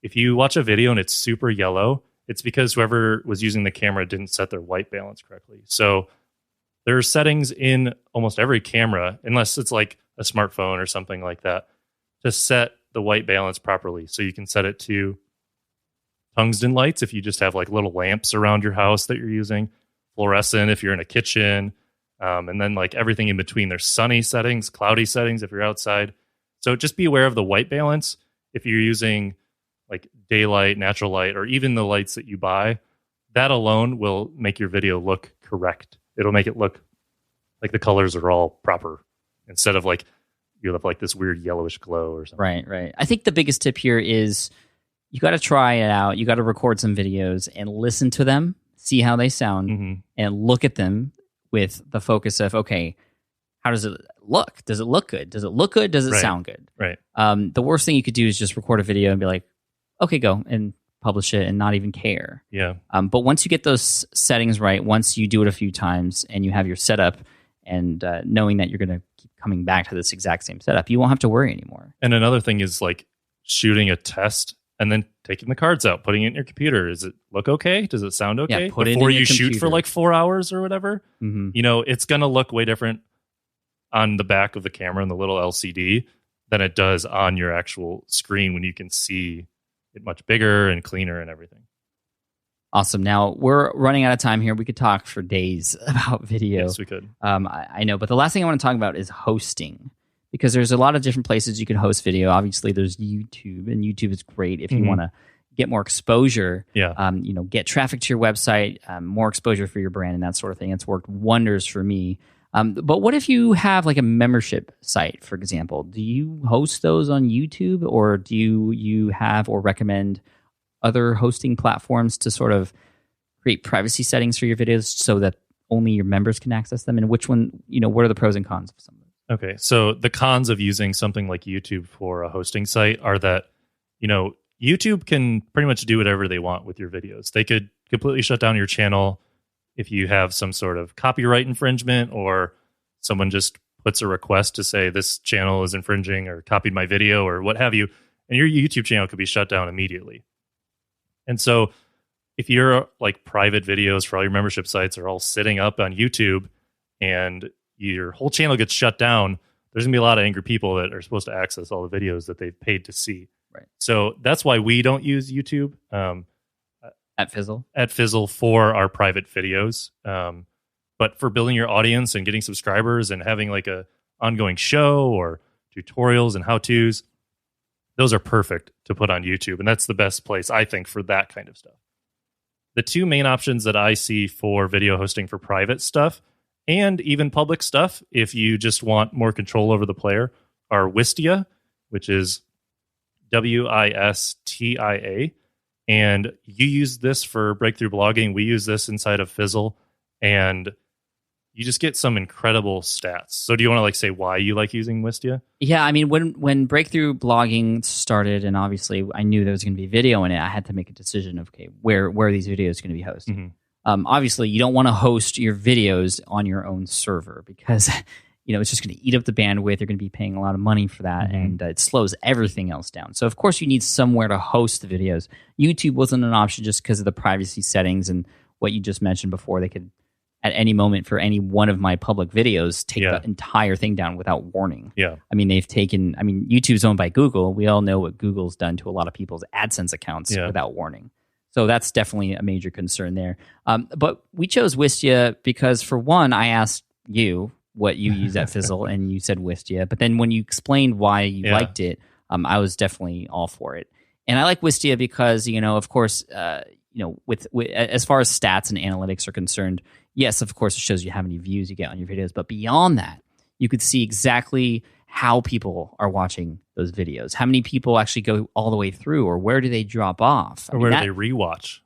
If you watch a video and it's super yellow, it's because whoever was using the camera didn't set their white balance correctly. So there are settings in almost every camera, unless it's like a smartphone or something like that, to set the white balance properly. So you can set it to tungsten lights if you just have like little lamps around your house that you're using, fluorescent if you're in a kitchen, and then like everything in between. There's sunny settings, cloudy settings if you're outside. So just be aware of the white balance. If you're using like daylight, natural light, or even the lights that you buy, that alone will make your video look correct. It'll make it look like the colors are all proper instead of like you have like this weird yellowish glow or something. Right. I think the biggest tip here is you got to try it out. You got to record some videos and listen to them, see how they sound, and look at them with the focus of, okay, how does it look? Does it look good? Does it look good? Does it sound good? Right. The worst thing you could do is just record a video and be like, okay, go and publish it and not even care. Yeah. But once you get those settings right, once you do it a few times and you have your setup and knowing that you're going to keep coming back to this exact same setup, you won't have to worry anymore. And another thing is like shooting a test and then taking the cards out, putting it in your computer. Does it look okay? Does it sound okay? Yeah, put before it in you shoot computer for like 4 hours or whatever. Mm-hmm. It's going to look way different on the back of the camera and the little LCD than it does on your actual screen when you can see it much bigger and cleaner and everything. Awesome. Now, we're running out of time here. We could talk for days about video. Yes, we could. I know, but the last thing I want to talk about is hosting, because there's a lot of different places you can host video. Obviously, there's YouTube, and YouTube is great if you want to get more exposure. Yeah. Get traffic to your website, more exposure for your brand and that sort of thing. It's worked wonders for me. But what if you have like a membership site, for example? Do you host those on YouTube, or do you have or recommend other hosting platforms to sort of create privacy settings for your videos so that only your members can access them? And which one, what are the pros and cons of some of them? Okay, so the cons of using something like YouTube for a hosting site are that, YouTube can pretty much do whatever they want with your videos. They could completely shut down your channel if you have some sort of copyright infringement, or someone just puts a request to say this channel is infringing or copied my video or what have you, and your YouTube channel could be shut down immediately. And so if your like private videos for all your membership sites are all sitting up on YouTube and your whole channel gets shut down, there's going to be a lot of angry people that are supposed to access all the videos that they've paid to see. Right. So that's why we don't use YouTube at Fizzle for our private videos. But for building your audience and getting subscribers and having like a ongoing show or tutorials and how-tos, those are perfect to put on YouTube. And that's the best place, I think, for that kind of stuff. The two main options that I see for video hosting for private stuff and even public stuff, if you just want more control over the player, are Wistia, which is Wistia. And you use this for breakthrough blogging. We use this inside of Fizzle. And you just get some incredible stats. So do you want to say why you like using Wistia? Yeah, I mean, when breakthrough blogging started, and obviously I knew there was going to be video in it, I had to make a decision of, okay, where are these videos going to be hosted? Mm-hmm. Obviously, you don't want to host your videos on your own server because it's just going to eat up the bandwidth. You're going to be paying a lot of money for that, and it slows everything else down. So, of course, you need somewhere to host the videos. YouTube wasn't an option just because of the privacy settings and what you just mentioned before. They could, at any moment for any one of my public videos, take the entire thing down without warning. Yeah. I mean, YouTube's owned by Google. We all know what Google's done to a lot of people's AdSense accounts without warning. So that's definitely a major concern there. But we chose Wistia because, for one, I asked you what you use at Fizzle, and you said Wistia. But then when you explained why you liked it, I was definitely all for it. And I like Wistia because, of course, with as far as stats and analytics are concerned, yes, of course, it shows you how many views you get on your videos. But beyond that, you could see exactly how people are watching those videos. How many people actually go all the way through, or where do they drop off? Or where do they rewatch?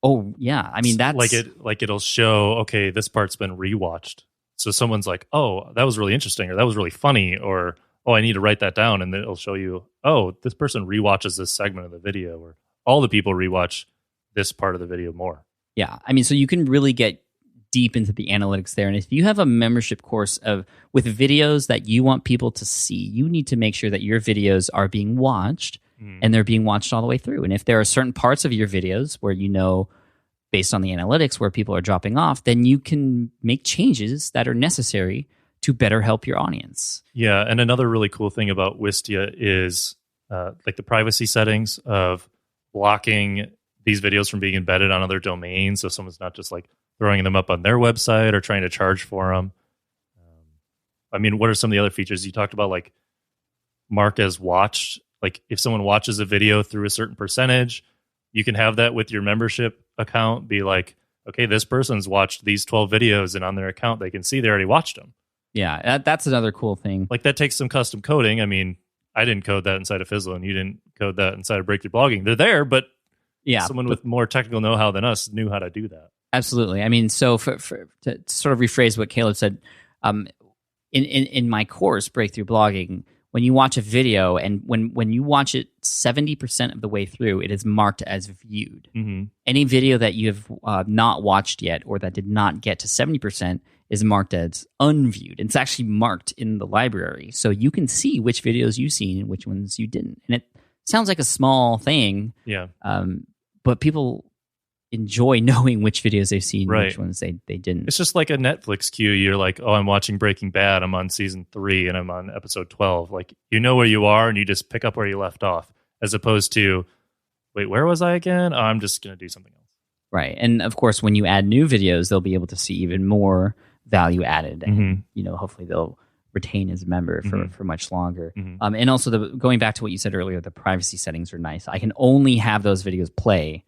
Oh, yeah. I mean, that's... It'll show, okay, this part's been rewatched. So someone's like, oh, that was really interesting, or that was really funny, or, oh, I need to write that down. And then it'll show you, oh, this person rewatches this segment of the video, or all the people rewatch this part of the video more. Yeah. I mean, so you can really get deep into the analytics there. And if you have a membership course with videos that you want people to see, you need to make sure that your videos are being watched and they're being watched all the way through. And if there are certain parts of your videos where based on the analytics, where people are dropping off, then you can make changes that are necessary to better help your audience. Yeah, and another really cool thing about Wistia is the privacy settings of blocking these videos from being embedded on other domains, so someone's not just throwing them up on their website or trying to charge for them. What are some of the other features you talked about? Mark as watched. If someone watches a video through a certain percentage, you can have that with your membership account. Be like, okay, this person's watched these 12 videos, and on their account they can see they already watched them. Yeah, that's another cool thing. That takes some custom coding. I didn't code that inside of Fizzle, and you didn't code that inside of Breakthrough Blogging. They're there, but someone with more technical know-how than us knew how to do that. Absolutely. So to sort of rephrase what Caleb said, in my course, Breakthrough Blogging, when you watch a video, and when you watch it 70% of the way through, it is marked as viewed. Mm-hmm. Any video that you have not watched yet, or that did not get to 70%, is marked as unviewed. It's actually marked in the library, so you can see which videos you've seen and which ones you didn't. And it sounds like a small thing, but people enjoy knowing which videos they've seen, and which ones they didn't. It's just like a Netflix queue. You're like, oh, I'm watching Breaking Bad. I'm on season 3 and I'm on episode 12. You know where you are, and you just pick up where you left off, as opposed to, wait, where was I again? Oh, I'm just going to do something else. Right. And of course, when you add new videos, they'll be able to see even more value added, and hopefully they'll retain as a member for much longer. Mm-hmm. And also, going back to what you said earlier, the privacy settings are nice. I can only have those videos play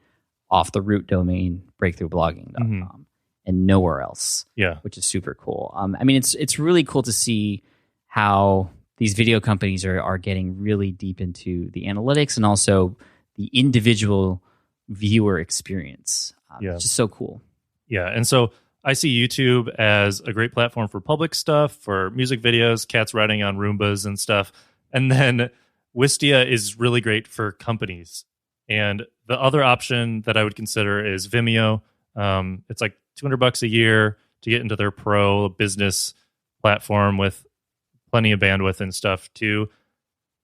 off the root domain breakthroughblogging.com and nowhere else. Yeah, which is super cool. It's really cool to see how these video companies are getting really deep into the analytics and also the individual viewer experience. It's just so cool. Yeah, and so I see YouTube as a great platform for public stuff, for music videos, cats riding on Roombas and stuff. And then Wistia is really great for companies. And the other option that I would consider is Vimeo. It's like $200 a year to get into their pro business platform with plenty of bandwidth and stuff too.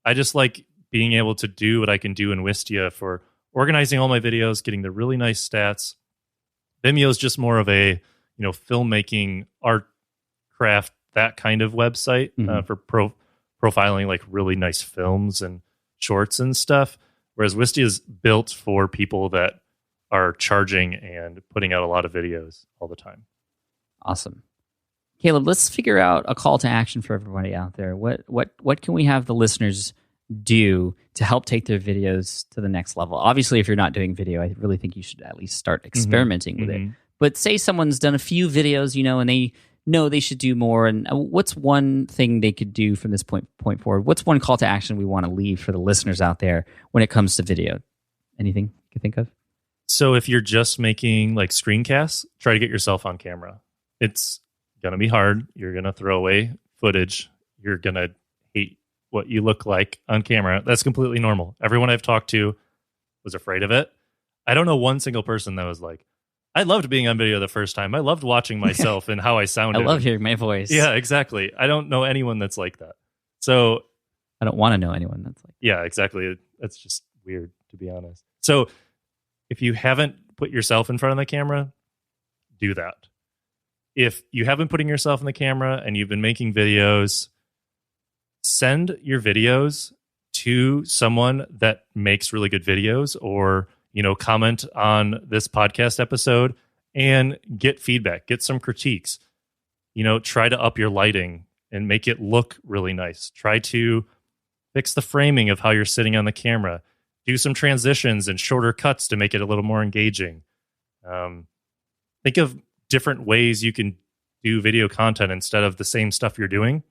I just like being able to do what I can do in Wistia for organizing all my videos, getting the really nice stats. Vimeo is just more of a filmmaking, art, craft, that kind of website for profiling really nice films and shorts and stuff. Whereas Wistia is built for people that are charging and putting out a lot of videos all the time. Awesome. Caleb, let's figure out a call to action for everybody out there. What can we have the listeners do to help take their videos to the next level? Obviously, if you're not doing video, I really think you should at least start experimenting with it. But say someone's done a few videos, and they know they should do more. And what's one thing they could do from this point forward? What's one call to action we want to leave for the listeners out there when it comes to video? Anything you can think of? So if you're just making screencasts, try to get yourself on camera. It's going to be hard. You're going to throw away footage. You're going to hate what you look like on camera. That's completely normal. Everyone I've talked to was afraid of it. I don't know one single person that was like, I loved being on video the first time. I loved watching myself and how I sounded. I love hearing my voice. Yeah, exactly. I don't know anyone that's like that. So I don't want to know anyone that's like that. Yeah, exactly. That's just weird, to be honest. So if you haven't put yourself in front of the camera, do that. If you haven't putting yourself in the camera and you've been making videos, send your videos to someone that makes really good videos, or comment on this podcast episode and get feedback, get some critiques. Try to up your lighting and make it look really nice. Try to fix the framing of how you're sitting on the camera. Do some transitions and shorter cuts to make it a little more engaging. Think of different ways you can do video content instead of the same stuff you're doing.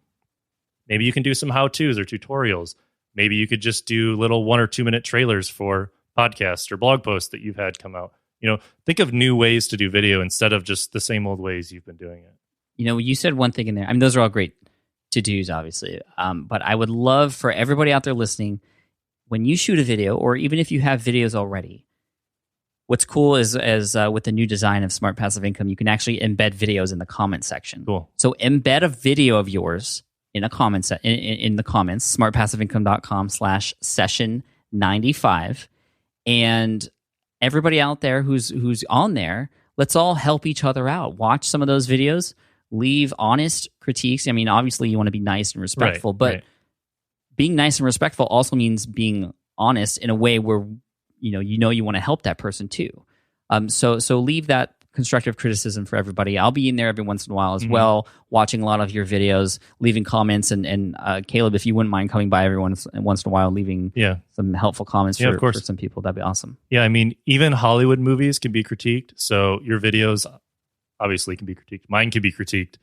Maybe you can do some how-tos or tutorials. Maybe you could just do little 1 or 2 minute trailers for podcasts or blog posts that you've had come out. Think of new ways to do video instead of just the same old ways you've been doing it. You said one thing in there. I mean, those are all great to-dos, obviously. But I would love for everybody out there listening, when you shoot a video, or even if you have videos already, what's cool is with the new design of Smart Passive Income, you can actually embed videos in the comment section. Cool. So embed a video of yours in a comment in the comments, smartpassiveincome.com/session95. And everybody out there who's on there, let's all help each other out. Watch some of those videos. Leave honest critiques. I mean, obviously you want to be nice and respectful, but being nice and respectful also means being honest in a way where you want to help that person too. So leave that constructive criticism for everybody. I'll be in there every once in a while as well, watching a lot of your videos, leaving comments, and Caleb, if you wouldn't mind coming by every once in a while, leaving some helpful comments for some people, that'd be awesome. Yeah, I mean, even Hollywood movies can be critiqued, so your videos obviously can be critiqued. Mine can be critiqued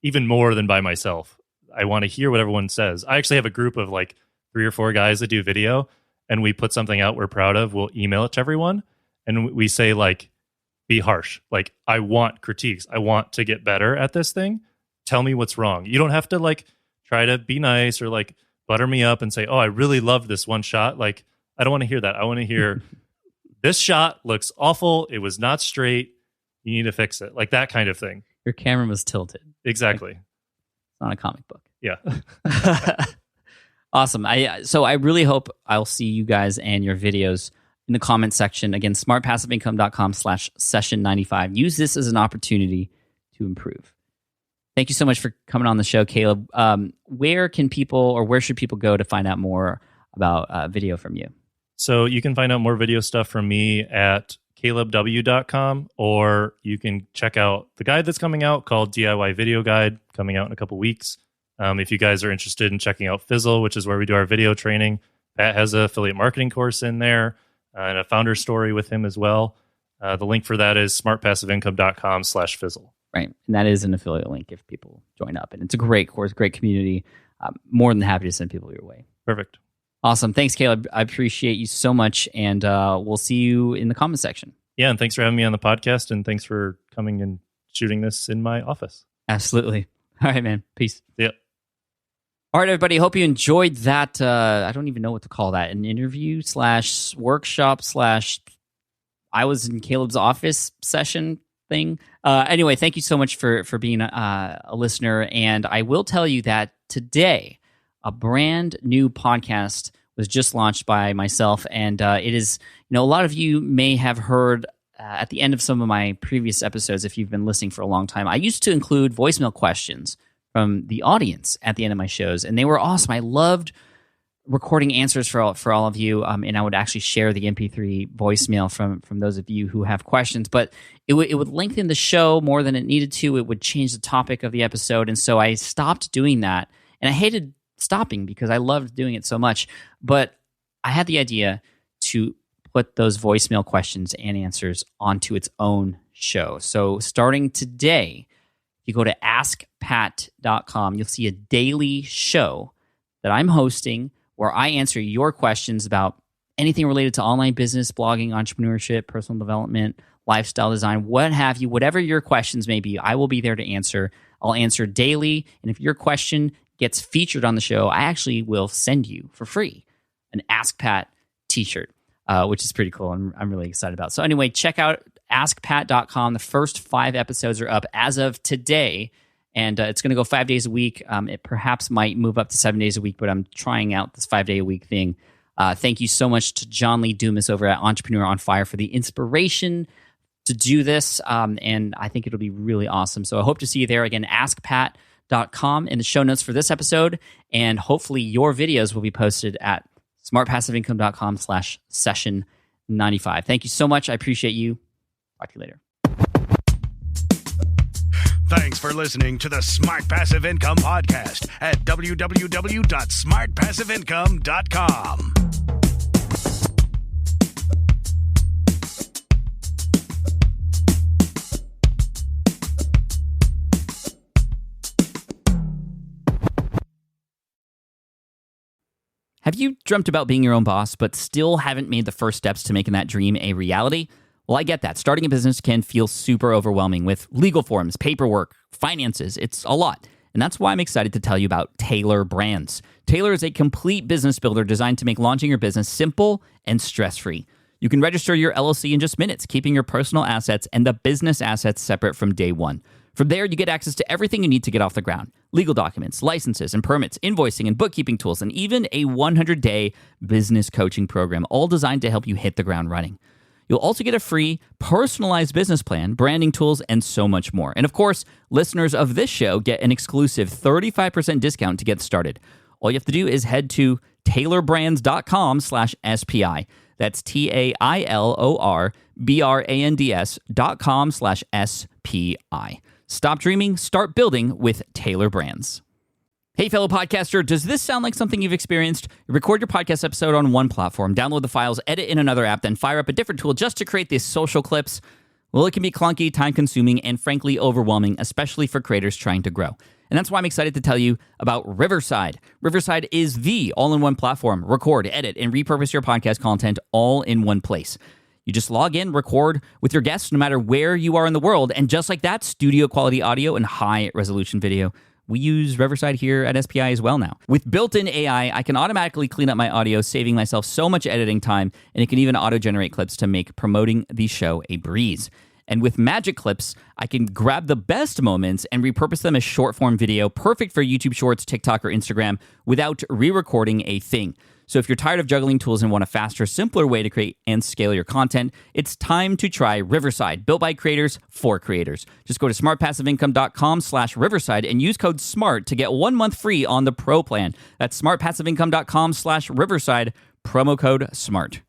even more than by myself. I want to hear what everyone says. I actually have a group of like 3 or 4 guys that do video, and we put something out we're proud of. We'll email it to everyone, and we say, like, be harsh. Like, I want critiques. I want to get better at this thing. Tell me what's wrong. You don't have to like try to be nice or like butter me up and say, oh, I really loved this one shot. Like, I don't want to hear that. I want to hear this shot looks awful. It was not straight. You need to fix it. Like that kind of thing. Your camera was tilted. Exactly. Like, it's not a comic book. Yeah. Awesome. So I really hope I'll see you guys and your videos in the comment section. Again, smartpassiveincome.com/session95. Use this as an opportunity to improve. Thank you so much for coming on the show, Caleb. Where should people go to find out more about video from you? So you can find out more video stuff from me at calebw.com, or you can check out the guide that's coming out called DIY Video Guide, coming out in a couple weeks. If you guys are interested in checking out Fizzle, which is where we do our video training, Pat has an affiliate marketing course in there and a founder story with him as well. The link for that is smartpassiveincome.com/Fizzle. Right. And that is an affiliate link if people join up. And it's a great course, great community. More than happy to send people your way. Perfect. Awesome. Thanks, Caleb. I appreciate you so much. And we'll see you in the comment section. Yeah. And thanks for having me on the podcast. And thanks for coming and shooting this in my office. Absolutely. All right, man. Peace. Yep. All right, everybody. Hope you enjoyed that. I don't even know what to call that. An interview / workshop / I was in Caleb's office session thing. Anyway, thank you so much for being a listener. And I will tell you that today, a brand new podcast was just launched by myself. And it is, a lot of you may have heard at the end of some of my previous episodes, if you've been listening for a long time, I used to include voicemail questions from the audience at the end of my shows, and they were awesome. I loved recording answers for all of you, and I would actually share the MP3 voicemail from those of you who have questions. But it would lengthen the show more than it needed to. It would change the topic of the episode, and so I stopped doing that. And I hated stopping because I loved doing it so much. But I had the idea to put those voicemail questions and answers onto its own show. So starting today, you go to askpat.com, you'll see a daily show that I'm hosting where I answer your questions about anything related to online business, blogging, entrepreneurship, personal development, lifestyle design, what have you, whatever your questions may be, I will be there to answer. I'll answer daily. And if your question gets featured on the show, I actually will send you for free an Ask Pat t-shirt, which is pretty cool. I'm really excited about. So anyway, check out askpat.com. The first 5 episodes are up as of today, and it's going to go 5 days a week. It perhaps might move up to 7 days a week, but I'm trying out this 5-day-a-week thing. Thank you so much to John Lee Dumas over at Entrepreneur on Fire for the inspiration to do this, and I think it'll be really awesome. So I hope to see you there. Again, askpat.com in the show notes for this episode, and hopefully your videos will be posted at smartpassiveincome.com/session 95. Thank you so much. I appreciate you. Talk to you later. Thanks for listening to the Smart Passive Income Podcast at www.smartpassiveincome.com. Have you dreamt about being your own boss, but still haven't made the first steps to making that dream a reality? Well, I get that. Starting a business can feel super overwhelming with legal forms, paperwork, finances. It's a lot. And that's why I'm excited to tell you about Taylor Brands. Taylor is a complete business builder designed to make launching your business simple and stress-free. You can register your LLC in just minutes, keeping your personal assets and the business assets separate from day one. From there, you get access to everything you need to get off the ground. Legal documents, licenses and permits, invoicing and bookkeeping tools, and even a 100-day business coaching program, all designed to help you hit the ground running. You'll also get a free, personalized business plan, branding tools, and so much more. And of course, listeners of this show get an exclusive 35% discount to get started. All you have to do is head to taylorbrands.com/SPI. That's TAILORBRANDS.com/SPI. Stop dreaming, start building with Taylor Brands. Hey, fellow podcaster, does this sound like something you've experienced? You record your podcast episode on one platform, download the files, edit in another app, then fire up a different tool just to create these social clips? Well, it can be clunky, time-consuming, and frankly overwhelming, especially for creators trying to grow. And that's why I'm excited to tell you about Riverside. Riverside is the all-in-one platform. Record, edit, and repurpose your podcast content all in one place. You just log in, record with your guests no matter where you are in the world, and just like that, studio quality audio and high resolution video. We use Riverside here at SPI as well now. With built-in AI, I can automatically clean up my audio, saving myself so much editing time, and it can even auto-generate clips to make promoting the show a breeze. And with Magic Clips, I can grab the best moments and repurpose them as short-form video, perfect for YouTube Shorts, TikTok, or Instagram, without re-recording a thing. So if you're tired of juggling tools and want a faster, simpler way to create and scale your content, it's time to try Riverside, built by creators for creators. Just go to smartpassiveincome.com/Riverside and use code SMART to get 1 month free on the Pro plan. That's smartpassiveincome.com/Riverside, promo code SMART.